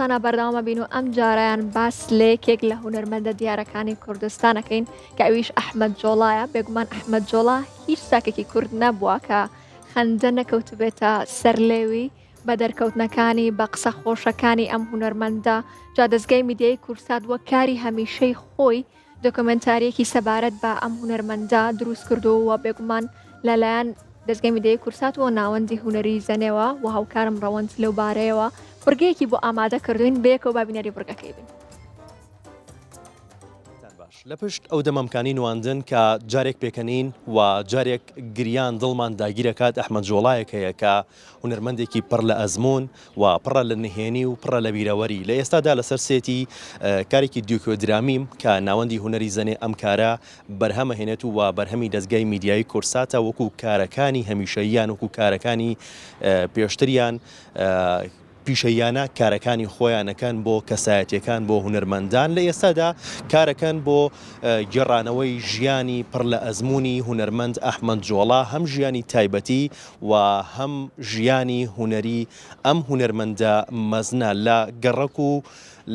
قسەنا بەردەوامە بین و ئەم جارەیان باس لە یەکێک لە هونەرمەندە دیارەکانی کوردستانەکەین کە ئەویش ئەحمەد جۆڵایە. بێگومان ئەحمەد جۆڵا هیچ ساکێکی کورد نەبووە کە خەندە نەکەوتبێتە سەرلێوی بە دەرکەوتنەکانی بە قسە خۆشەکانی ئەم هونەرمەندە. جا دەستگای میدیای کورسات وە کاری هەمیشەی خۆی دۆکۆمنتاریەکی سەبارەت بە ئەم هونەرمەندە دروست کردووە. بێگومان لەلایەن دەستگای میدیای کورسات و ناوەندی هونەری زەنێوە و هاوکارم ڕەوەند لەو بارەیەوە پرگەیەکی بۆ ئامادە کردوین بەیەکەوە بابینەری پرگەکەی بین. لە پشت ئەو دەمەمکانی نواندن کە جارێک پێکەنین و جارێک گریان دڵمان داگیرەکات ئەحمەد جۆڵایەک هەیە کە هونەرمەندێکی پڕ لە ئەزمون و پڕە لە نهێنی و پڕە لە بیرەوەری. لە ئێستادا لەسەر سێتی کارێکی دیوکۆدرامیم کە ناوەندی هونەری زەنێ ئەم کارە بەرهەمە هێنێت و بەرهەمی دەستگای میدیایی کورساتە وەکو کارەکانی هەمیشەییان وەکو کارەکانی پێشتریان پیشەیانە کارەکانی خۆیانەکەن بۆ کەسایەتیەکان بۆ هونەرمەندان. لە ئێستادا کارەکەن بۆ گێڕانەوەی ژیانی پڕ لە ئەزمموی هونەرمەند ئەحمەد جۆڵا، هەم ژیانی تایبەتی و هەم ژیانی هونەری ئەم هونەرمەندە مەزنە لە گەڕەک و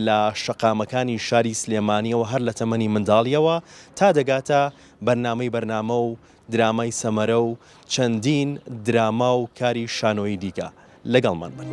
لە شەقامەکانی شاری سلێمانیەوە هەر لە تەمەنی منداڵیەوە تا دەگاتە بەرنامەی بەرنامە و درامای سەمەرە و چەندین دراما و کاری شانۆیی دیکە. لەگەڵمان بن.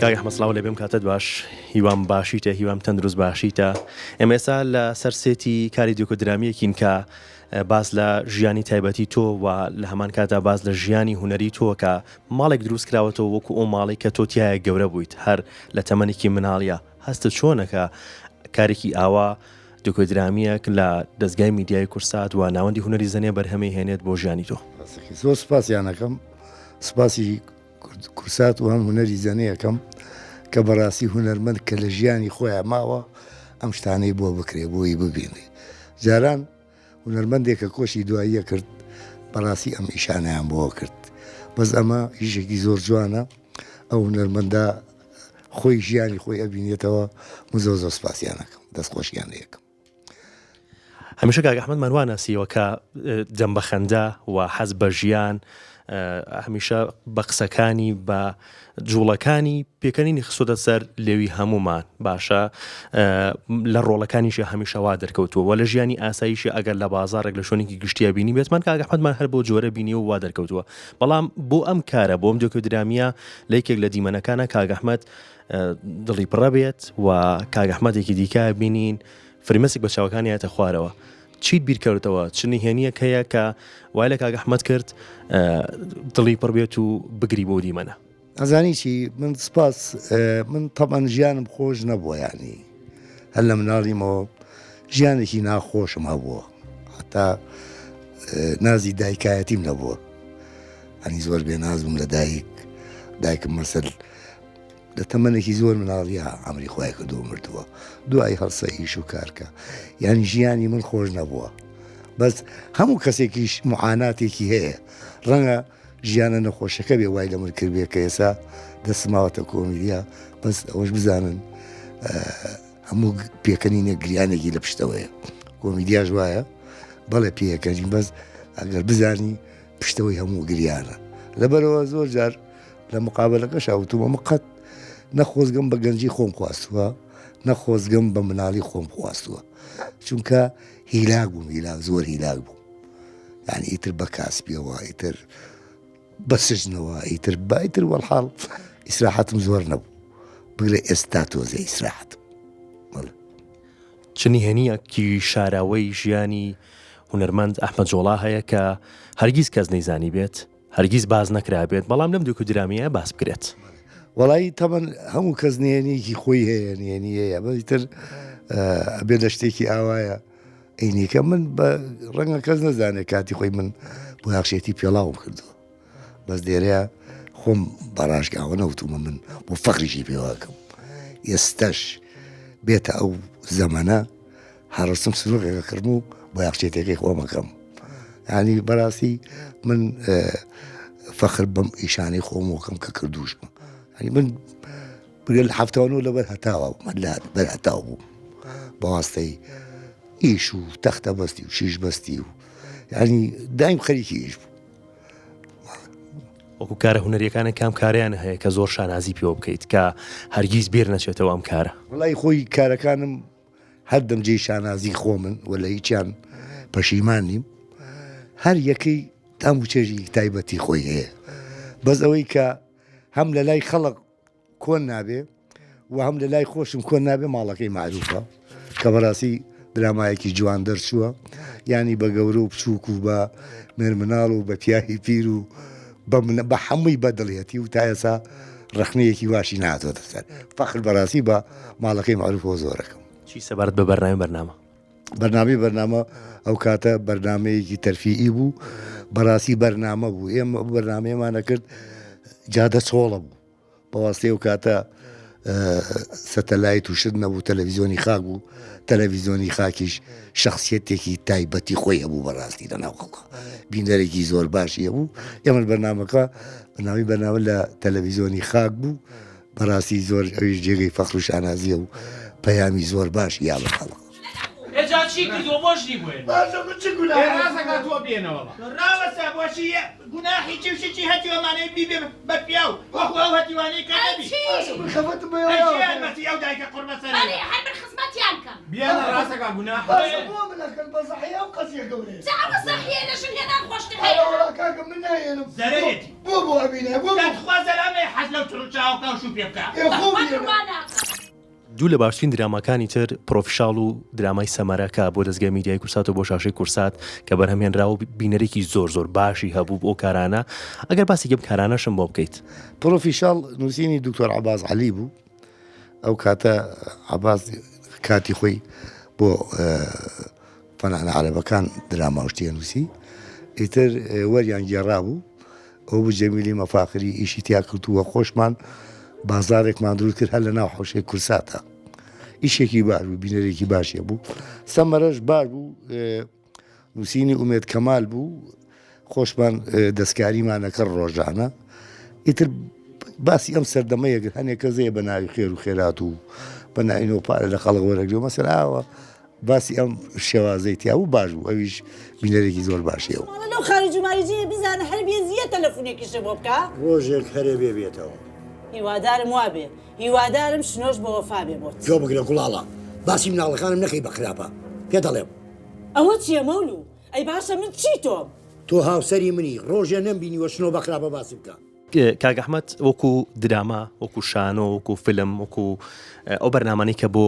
کاک ئەحمەد سڵاو لێبێم کاتت باش، هیوام باشیتە، هیوام تەندروست باشیتە. ئێمە ئێستا لە سەر سێتی کاری دیوکۆدرامیەکین کە باز لە ژیانی تایبەتی تۆ و لە هەمان کاتا باز لە ژیانی هونەری تۆ کە ماڵێک دروست کراوەتەوە وەکو ئەو ماڵی کە تۆ تایە گەورە بوویت هەر لە تەمەنێکی مناڵیە. هەستت چۆنەکە کارێکی ئاوا دیوکۆدرامیەک لە دەستگای میدیای کورسات و ناوەندی هونەری زەنێ بەرهەمەی هێنێت بۆ ژیانی تۆ؟ زۆر سپاسیانەکەم، سپاسی کورسات و هەم هونەری زەنەیەکەم کە بەڕاستی هونەرمەند کە لە ژیانی خۆیان ماوە ئەم شتانەی بۆ بکرێ بۆی ببینێ. جاران هونەرمەندێکە کۆشی دواییە کرد بەڕاستی ئەم ئیشانەیان بۆ کرد. بەس ئەمە هیچێکی زۆر جوانە، ئەو هونەرمەندە خۆی ژیانی خۆی ئەبینێتەوە و زۆر زۆر سپاسیانەکەم، دەستخۆشیان لێیەکەم. هەمیشە کاک ئەحمەد مەوانەسیەوە کە جەم بە خەندە و حەز بە ژیان هەمیشە بە قسەکانی بە جوڵەکانی پێکەنینی خسۆدە سەر لێوی هەمومان باشە لە ڕۆڵەکانیشی هەمیشە وا دەرکەوتووە و لە ژیانی ئاساییشی ئەگەر لە بازارێک لە شوێنێکی گشتیا بینی بێتمان کاک ئەحمەدمان هەر بۆ جۆرە بینی و وا دەرکەوتووە. بەڵام بۆ ئەم کارە بۆ ئەم دیوکۆدرامیە لە یەکێک لە دیمەنەکانە کاک ئەحمەد دڵی پڕە بێت و کاک ئەحمەدێکی دیکە بینین فرمەسێک بە چاوەکانی هاتە خوارەوە. چیت بیرکەوتەوە؟ چ نهێنیەک هەیە کە وای لە کاک ئەحمەد کرد دڵی پڕ بێت و بگری بۆ دیمەنە؟ ئەزانی چی، من سپاس، من تەمان ژیانم خۆش نەبووە، ینی هەر لە مناڵیمەوە ژیانێکی ناخۆشم هەبووە، هەتا نازی دایکایەتیم نەبووە، ئەنی زۆر بێ نازم لە دایکم مەسەل لە تەمەنێکی زۆر مناڵیە ئەمری خۆی کردو مردووە، دوای هەڵسە ئیش و کارکە، یعنی ژیانی من خۆش نەبووە. بەس هەموو کەسێکیش معاناتێکی هەیە، ڕەنگە ژیانە نەخۆشەکە بێ وای لە من کرد بێ کە ئێستا دەسماوەتە کۆمیدیا، بەس ئەوەش بزانن هەموو پێکەنینە گریانێکی لە پشتەوەیە. کۆمیدیاش وایە بەڵێ پێەکەنین، بەس ئەگەر بزانی پشتەوەی هەموو گریانە. لەبەرەوە زۆر جار لە مقابلەکە شاوتومە مقەت نەخۆزگەم بە گەنجی خۆم خواستووە، نەخۆزگەم بە مناڵی خۆم خواستووە، چونکە هیلاک بووم، هیلاک زۆر هیلاک بووم، یعنی ئیتر بە کاسبیەوە، ئیتر بە سژنەوە، ئیتر وەڵحاڵ ئیسراحەتم زۆر نەبوو، بگرێ ئێستا تۆزە ئیسراحەتم. چ نهێنیەکی شاراوەی ژیانی هونەرمەند ئەحمەد جۆڵا هەیە کە هەرگیز کەس نەیزانی بێت، هەرگیز باز نەکرا بێت، بەڵام لەم دیوکۆدرامیە باس بکرێت؟ وەڵی تەمەن هەموو کەس نهێنیەکی خۆی هەیە، نهێنی هەیە، بەیتر ئەبێ لە شتێکی ئاوایە عینیکە من بە ڕەنگە کەس نەزانێت کاتی خۆی من بۆ یاخشێتی پێڵاوم کردووە، بەس دێرەیە خۆم بەڕاشگاوە نەوتومە من بۆ فەخریشی پێواکەم ئێستاش بێتە ئەو زەمانە هەڕستم سلوقێکە کردم و بۆ یاخچێتێکی خۆمەکەم ینی بەڕاستی من فەخر بەم ئیشانەی خۆمەکەم کە کردوشمە ینی من بگەل هەفتەوەنەوە لەبەر هەتاوە مەلات بەر هەتاو بوو بەواستەی ئیش و تەختە بەستی و شیش بەستی و ینی دایم خەریکی ئیش بوو. وەکو کارە هونەریەکانە کام کاریانە هەیە کە زۆر شانازی پێوە بکەیت کە هەرگیز بیر نەچێتەوە ئەم کارە؟ وڵی خۆی کارەکانم هەر دەمجێی شانازی خۆ من وە لە هیچیان پەشیمان نیم هەر یەکەی تام و چێژی تایبەتی خۆی هەیە بەس ئەوەی کە هەم لە لای خەڵق کۆن نابێ و هەم لە لای خۆشم کۆن نابێ ماڵەکەی معروفە کە بەڕاستی درامایەکی جوان دەرچووە ینی بە گەورە و بچووک و بە مێرمناڵ و بە پیاهی پیر و بە هەمووی بەدڵێتی و تا ئێسا ڕخنەیەکی واشی ناتۆتە سەر فەخر بەڕاستی بە ماڵەکەی معروفەوە زۆرەکەم. چی سەبارەت بە بەرنامە؟ بەرنامە ئەو کاتە بەرنمەیەکی تەرفیعی بوو بەڕاستی بەرنامە بوو ئێمە بەرنمەیەمانە کرد جادە چۆڵە بوو بەواستەی ئەو کاتە سەتەلایت و شت نەبوو تەلەڤیزۆنی خاک بوو تەلەڤیزۆنی خاکیش شخصیەتێکی تایبەتی خۆی هەبوو بەڕاستی لەناو خەڵکە بینەرێکی زۆر باشی هەبوو ئێمە بەرنامەکە بەناوی بەرنامە لە تەلەڤیزۆنی خاک بوو بەڕاستی زۆر ئەویش جێگەی فەخر و شانازیە و پەیامی زۆر باش یا بە خەڵق. ئێجا چی کردووە بۆشتی بووێن؟ باشە من چ گوناحی ڕاستەکە تۆ بێنەوە ڕاوەسە بۆشی گوناحی چی و شتی هەتیوەمانەی بیبێ بە پیاو وەکو ئەو هەتیوانەی کە نەبی من خەفەتم بە ئەی هەرمەتی ئەو دایکە قورمە سەرەوە هەر من خزمەتیان کەم بێنە ڕاستەکە گوناح باشە بۆ منەکەن بە زەحیا و قەسیە گەورەیە جاوە سەحیە لەشم هێنا خۆشتر هەیە ئەوە کاکە من نایێنم زەرەرێتی بۆ ئەبینە بۆ دەتخوا زەلامێ حەز لەو چڕوچاوکە و شو پێ بکە خۆ دوو لە باشترین درامەکانی تر پرۆفیشال و درامای سەمەرەکە بۆ دەستگای میدیای کورسات و بۆ شاشەی کورسات کە بەرهەمهێنراوە بینەرێکی زۆر باشی هەبوو بۆ کارانە ئەگەر باسێکم کارانەشم بۆ بکەیت. پرۆفیشال نووسینی دکتۆر عەباس عەلی بوو ئەو کاتە عەباس کاتی خۆی بۆ فەنانە عەرەبەکان دراماوشتیە نووسی ئیتر وەریان گێڕا بوو ئەو بوو جەمیلی مەفاخری ئیشی تیا کردووە خۆشمان بازارێکمان دروست کرد هەر لە ناو حوشەی کورساتە ئیشێکی باش بوو بینەرێکی باشیە بوو سەمەرەش باش بوو نووسینی ئومێد کەمال بوو خۆشمان دەستکاریمانەکە ڕۆژانە ئیتر باسی ئەم سەردەمەیەگر هەنێکە زەیە بە ناوی خێر و خێرات و بە ناوینەوە پارە لە خەڵق وەرەگرێ مەسەلا ئاوە باسی ئەم شێوازەی تیا بوو باش بوو ئەویش بینەرێکی زۆر باشیەوە لەو خارج و ماریجیە بزانە هەر بێزیە تەلەفۆنێکیشە بۆ بکە ڕۆژێک هەرێ بێتەوە هیوادارم وابێ هیوادارم شنۆش بە وەفا بێ بۆت جۆ بگرە گوڵاڵە باسی مناڵەکانم نەکەی بە خراپە پێ دەڵێم ئەوە چییە مەولو ئەی باشە من چی تۆم تۆ هاوسەری منی ڕۆژێ نەمبینیوە شنۆ بە خراپە باسی بکە کاک ئەحمەد وەکو دراما وەکو شانۆ وەکو فیلم وەکو ئەو بەرنامانەی کە بۆ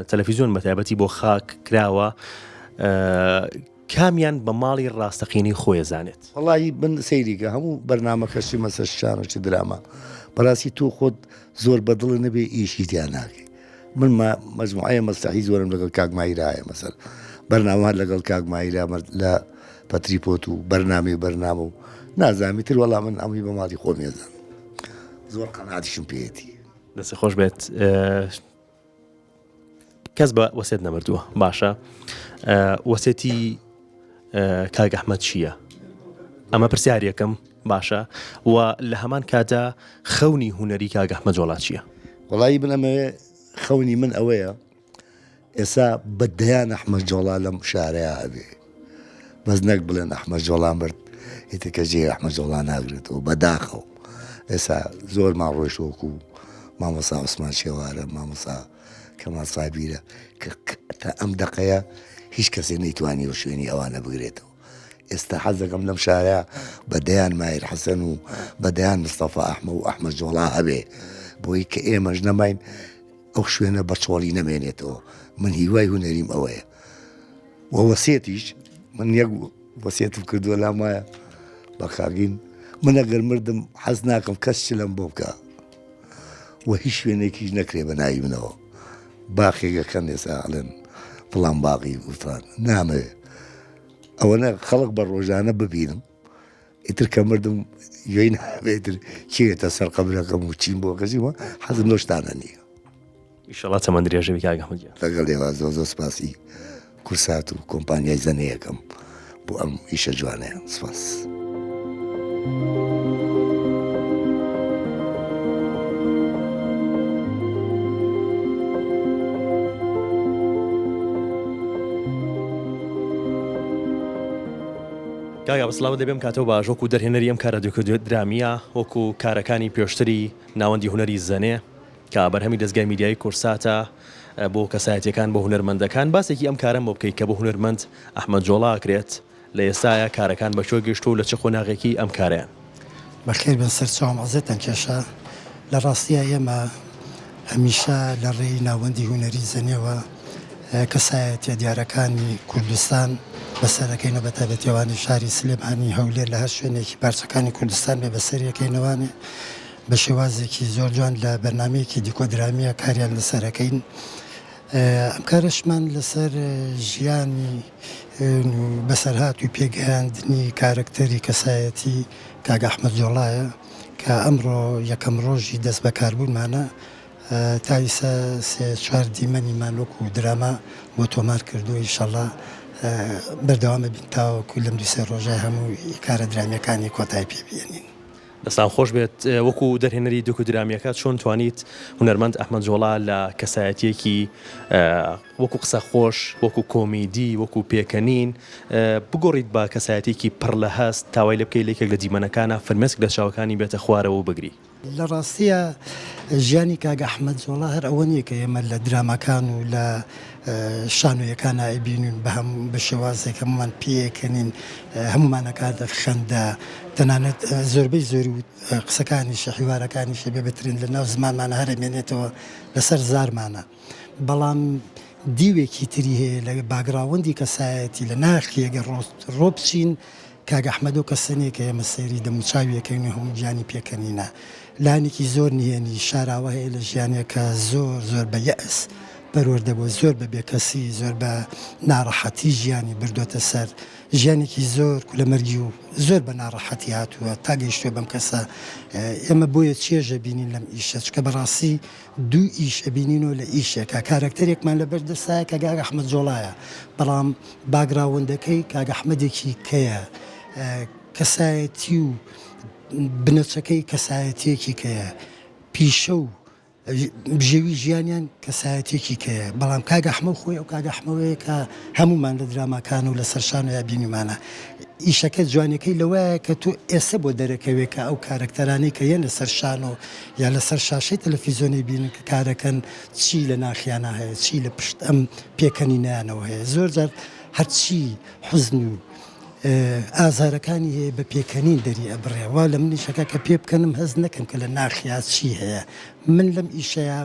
تەلەڤیزیۆن بەتایبەتی بۆ خاک کراوە کامیان بە ماڵی ڕاستەقینی خۆی زانێت؟ وەڵی من سەیریکە هەموو بەرنامەکەشی مەسەر شانەی دراما بەڕاستی تۆ خۆت زۆر بەدڵ نەبێ ئیشی تیان ناکەی من مەجموعەیە مەستەحی زۆرم لەگەڵ کاکمایرایە مەسەر بەرنامە لەگەڵ کاکمایرا لە پەتریپۆت و بەرنامە و نازامی تر وەڵام من ئەمووی بە ماڵی خۆم ێزان زۆر قەناعەتیشم پێێتی دەست خۆش بێت کەس بە وەسێت نەمردووە باشە وەسێتی کاک ئەحمەد چییە؟ ئەمە پرسیارێکم باشە و لە هەمان کاتا خەونی هونەری کاک ئەحمەد جۆڵا چییە؟ وەڵی بنەمەوێ خەونی من ئەوەیە ئێستا بەدەیان ئەحمەد جۆڵا لەم شارەیە هەبێ بەس نەک بڵێن ئەحمەد جۆڵا مرد ئیترکە جێ ئەحمەد جۆڵا ناگرێتەوە بەداخەو ئێستا زۆرمان ڕۆیشتۆکو مامۆسا عوسمان شێوارە مامۆسا کەمال سابیرە کە تا ئەم دەقەیە هیچ کەسێ نەیتوانی و شوێنی ئەوانە بگرێتەوە ئێستا حەزەکەم لەم شارە بەدەیان مایر حەسەن و بەدەیان مستەفا ئەحمەد و ئەحمەد جۆڵا هەبێ بۆی کە ئێمەش نەماین ئەو شوێنە بەچۆڵی نەمێنێتەوە من هیوای هونەریم ئەوەیە و وەسێتیش من یەک وەسێتم کردووە لام وایە بە کاگین من ئەگەر مردم حەز ناکەم کەس چ لەم بۆ بکە و هیچ شوێنێکیش نەکرێ بە ناوی منەوە باخێگەکەن ئێستا ئەڵێن فڵان باقی وتان نامەوێ ئەوەنە خەڵق بە ڕۆژانە ببینم ئیتر کە مردم گوێی نابێتر کێتە سەر قەبرەکەم و چین بۆ کەسیوە حەزم نۆشتانە نییە ئیشەڵا چەمەند درێژەوی کاک ئەحمەدیان لەگەڵ ێوە زۆ سپاسی کورسات و کۆمپانیای زەنەیەکەم بۆ ئەم ئیشە جوانەیە سپاس. کاگا بەسڵاو دەبێم کاتەوە باش وەکو دەرهێنەری ئەم کارە درامیە وەکو کارەکانی پێشتری ناوەندی هوەری زەنێ کە بەرهەمی دەستگای میدیایی کورساتە بۆ کەسایەتیەکان بۆ هونەرمەندەکان باسێکی ئەم کارم بۆ بکەیت کە بۆ هونەرمەند ئەحمەد جۆڵا ئەکرێت لە ئێستاە کارەکان بەچۆ گەشت و لە چ خۆناغێکی ئەم کارەیان. بەخێر بن سەرچاوم عەزێتان کێشە لە ڕاستیە ئێمە هەمیشە لە ڕێی ناوەندی هونەری زەنێەوە کەسایەتە دیارەکانی کوردستان بەسەرەکەینە بە تایبەتیەوانی شاری سلێمانی هەولێر لە هەر شوێنێکی پارچەکانی کوردستان بێ بەسەریەکەینەوانێ بە شێوازێکی زۆر جوان لە بەرنمەیەکی دیکۆدرامیە کاریان لەسەرەکەین. ئەم کارەشمان لەسەر ژیانی بەسەرهات و پێگەیاندنی کارکتەری کەسایەتی کاک ئەحمەد جۆڵایە کە ئەمڕۆ یەکەم ڕۆژی دەست بەکاربوونمانە تایسە سێ چوار دیمەنیمان وەکو دراما بۆ تۆمار کردو ئینشەڵا بەردەوامە بین تاوەکو لەم دوو سێ ڕۆژای هەموو کارە درامیەکانی کۆتای پێبێنین. دەستان خۆش بێت وەکو دەرهێنەری دوکو درامیەکە چۆن توانیت هونەرمەند ئەحمەد جۆڵا لە کەسایەتیەکی وەکو قسە خۆش وەکو کۆمیدی وەکو پێکەنین بگۆڕیت بە کەسایەتێکی پڕ لە هەست تاوای لە بکەی لێکێک لە دیمەنەکانە فرمێسک لە چاوەکانی بێتە خوارەوە بگری. لە ڕاستیە ژیانی کاک ئەحمەد جۆڵا هەر ئەوە نییە کە ئێمە لە درامەکان و لە شانۆیەکان ئایبینین بە شێوازێک هەمومان پێکەنین هەمومانەکات خەندە تەنانەت زۆربەی زۆری قسەکانی حیوارەکانی شێ بێ بترین لە ناو زمانمانە هەرێمێنێتەوە لەسەر زارمانە بەڵام دیوێکی تری هەیە لە باگراوەندی کەسایەتی لە ناخیەگە ڕۆ بچین کاک ئەحمەد و کەسەنێ کە ئێمە سەیری دەموچاویەکەین هەموو گیانی پێکەنینە لانێکی زۆر نهێنی شاراوە هەیە لە ژیانێکە زۆر زۆر بە یەئس بەروەردەبووە زۆر بە بێکەسی زۆر بە ناڕەحەتی ژیانی بردوۆتە سەر ژیانێکی زۆر لە مەرگی و زۆر بە ناڕەحەتی هاتووە تا گەیشتووە بەم کەسە ئێمە بۆیە چێژە بینین لەم ئیشە چکە بەڕاستی دوو ئیشە بینینەوە لە ئیشێکە کارەکتەرێکمان لە بەردەسایە کە کاک ئەحمەد جۆڵایە بەڵام باگراوەندەکەی کاک ئەحمەدێکی کەیە کەسایەتی و بنەچەکەی کەسایەتێکی کەیە پیشە و بژێوی ژیانیان کەسایەتێکی کەیە بەڵام کاک ئەحمەد خۆی ئەو کاک ئەحمەدەیە کە هەمومان لە دراماکان و لە سەرشان و یابینیمانە ئیشەکە جوانەکەی لەوەیە کە تۆ ئێستا بۆ دەرەکەوێت کە ئەو کارەکتەرانەی کە یەن لەسەر شان و یا لەسەر شاشەی تەلەڤیزیۆنی بینن کە کارەکەن چی لە ناخیانە هەیە چی لە پشت ئەم پێکەنینیانەوە هەیە زۆر جار هەرچی حوزن و ئازارەکانی هەیە بە پێکەنین دەری ئەبڕێ وا لە منیشەکە کە پێ بکەنم هەز نەکەم کە لە ناخیا چی هەیە من لەم ئیشەیە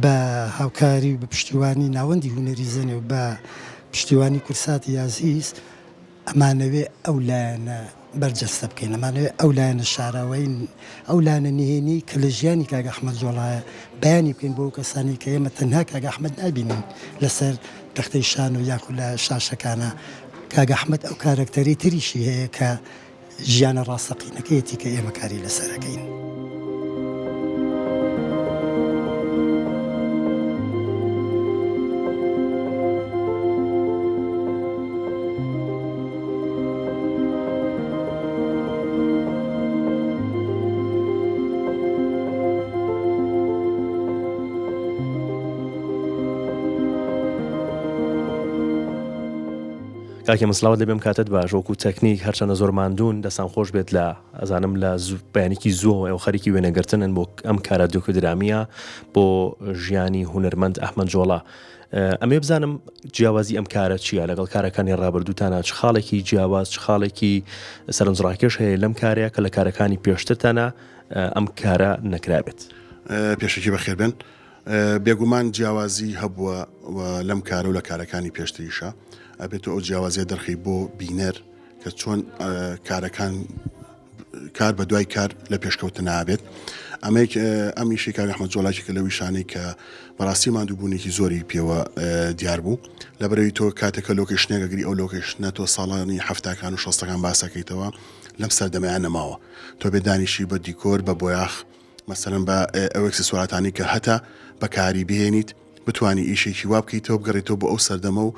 بە هاوکاری و بە پشتیوانی ناوەندی هونەری زەنێ و بە پشتیوانی کورساتی یازیز ئەمانەوێ ئەو لایەنە بەرجەستە بکەین ئەمانەوێ ئەو لایەنە شاراوەی ئەو لایەنە نهێنی کە لە ژیانی کاک ئەحمەد جۆڵایە بەیانی بکەین بۆ کەسانی کە ئێمە تەنها کاک ئەحمەد نابینین لەسەر تەختەی شان و یاخو لە شاشەکانە کاک ئەحمەد ئەو کارەکتەری تریشی هەیە کە ژیانە ڕاستەقینەکەیەتی کە ئێمە کاری لەسەرەکەین. کاکی مسلاوت لەبێم کاتت باش وەکو تەکنیک هەرچەنە زۆر ماندوون دەستان خۆش بێت لە ئەزانم لە بەیانێکی زووە ئەو خەریکی وێنەگرتنن بۆ ئەم کارە دوکودرامیە بۆ ژیانی هونەرمەند ئەحمەد جۆڵا ئەمێ بزانم جیاوازی ئەم کارە چییە لەگەڵ کارەکانی ڕابردووتانە چ خاڵێکی جیاواز چ خاڵێکی سەرنجڕاکێش هەیە لەم کارەیە کە لە کارەکانی پێشترتانە ئەم کارە نەکرابێت. پێشکی بەخێر بن بێگومان جیاوازی هەبووە لەم کارە و لە کارەکانی پێشتریشە ئەبێتەوە ئەو جیاوازیە دەرخی بۆ بینەر کە چۆن کارەکان کار بە دوای کار لە پێشکەوتن نابێت ئەمیشی کاک ئەحمەد جۆڵاکی کە لەوی شانەی کە بەڕاستی ماندووبوونێکی زۆری پێوە دیار بوو لەبەرەوەی تۆ کاتێکە لۆکیشنێگەگری ئەو لۆکیشنە تۆ ساڵانی هەفتاکان و شەستەکان باسەکەیتەوە لەم سەردەمەیان نەماوە تۆ بێدانیشی بە دیکۆر بە بۆیاخ مەسەرەن بە ئەو ئەکسسواراتانی کە هەتا بەکاری بهێنیت بتانی ئیشێکی وا بکەیتەوە بگەڕێتەوە بۆ ئەو سەردەمە و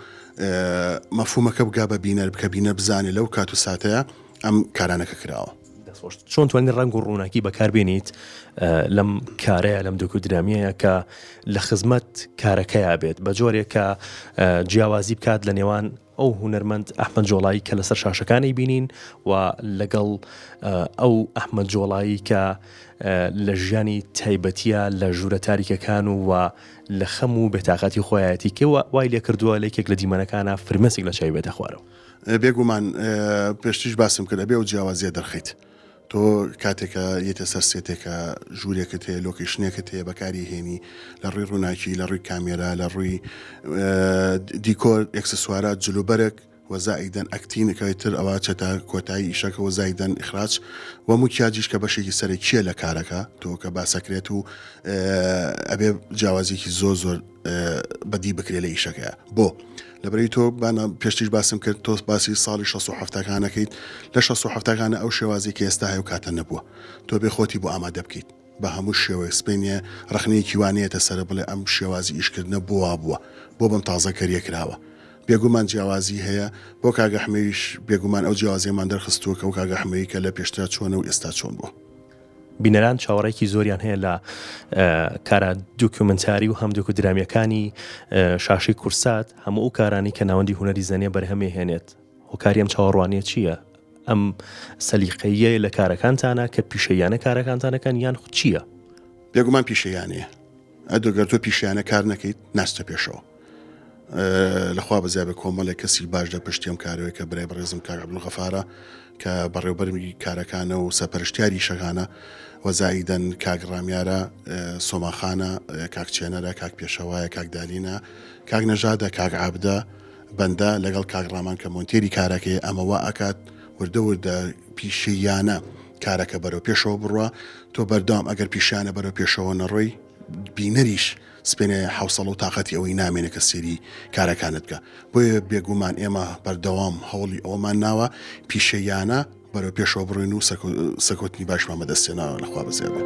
مەفهومەکە بگا بە بینەر بکە بینە بزانێ لەو کات و ساتەیە ئەم کارانەکە کراوە. چۆن توانین ڕنگ و ڕووناکی بەکاربێنیت لەم کارەیە لەم دوکو درامایە کە لە خزمەت کارەکەیە بێت بە جۆرێک کە جیاوازی بکات لە نێوان ئەو هونەرمەند ئەحمەد جۆڵایی کە لەسەر شاشەکانی بینین و لەگەڵ ئەو ئەحمەد جۆڵایی کە لە ژیانی تایبەتیە لە ژوورە تاریکەکان و لە خەم و بێتاقەتی خۆیەتی کەوە وای لێ کردووە لەیەکێک لە دیمەنەکانە فرمەسێک لە چای بێتە خوارەوە. بێگومان پێشتیش باسم کرد بێ و جیاوازیە دەرخیت تۆ کاتێکە یەتە سەر سێتێکە ژوورێکت هەیە لۆکیشنێکت هەیە بەکاری هێنی لە ڕووی ڕووناکی لە ڕووی کامێرا لە ڕووی دیکۆر ئەکسسوارات جلوبەرێک وەزائیدەن ئەکتینەکەی تر ئەوە چەتە کۆتایی ئیشەکە وەزایدەن ئیخراج وەمو کیاجیش کە بەشێکی سەرێکیە لە کارەکە تۆ کە باسەکرێت و ئەبێ جیاوازێکی زۆر بەدی بکرێ لە ئیشەکەیە بۆ لەبەری تۆ پێشتیش باسم کرد تۆ باسی ساڵی 1970ەکانەکەیت لە 1970ەکانە ئەو شێوازی کە ئێستا هەیە و کاتە نەبووە تۆ بێ خۆتی بۆ ئامادە بکەیت بە هەموو شێوەیە سپێنیە ڕخنەیەکی وانەیەتە سەر بڵێ ئەم شێوازی ئیشکردنە بووە بۆ بەم تازە کەریە کراوە بێگومان جیاوازی هەیە بۆ کاگە حمەیش بێگومان ئەو جیاوازیەمان دەرخستووە کە ئەو کاگە حمەیە کە لە پێشترا چۆنە و ئێستا چۆن بووە. بینەران چاوەڕێکی زۆریان هەیە لە کارە دوکومنتاری و هەم دوکو درامیەکانی شاشی کورسات هەموو ئەو کارانی کە ناوەندی هونەری زەنێ بەرهەمێ هێنێت هۆکاری ئەم چاوەڕوانیە چییە؟ ئەم سەلیقەیە لە کارەکانتانە کە پیشەیانە کارەکانتانەکەن یان چییە؟ بێگومان پیشەیانەیە ئەدۆگەر تۆ پیشیانە کار نەکەیت ناستە پێشەوە لەخوا بەزیاب بە کۆمەڵی کەسی باش دە پشتیم کارەوەی کە برای بەڕێزم کاک عەبدولغەفارە کە بەڕێوەبەرمی کارەکانە و سەپەرشتیاری شەکانە وەزایدەن کاک ڕامیارە سۆماخانە کاک چێنەرە کاک پێشەوایە کاک دالینە کاک نەژادە کاک عابدە بەندە لەگەڵ کاک ڕامان کە مۆنتێری کارەکەی ئەمەوە ئەکات وردە پیشەیانە کارەکە بەرەو پێشەوە بڕوە تۆ بەردام ئەگەر پیشانە بەرەو پێشەوە نەڕۆی بینەریش سپێنێ حوسڵ و تااقەتی ئەوەی نامێنە کە سێری کارەکانت بکە بۆیە بێگومان ئێمە بەردەوام هەوڵی ئەومان ناوە پیشەیانە بەرەو پێشەوە بڕۆین و سەکۆتنی باشمان بەدەستێناوە لەخوا بەزیێبێ.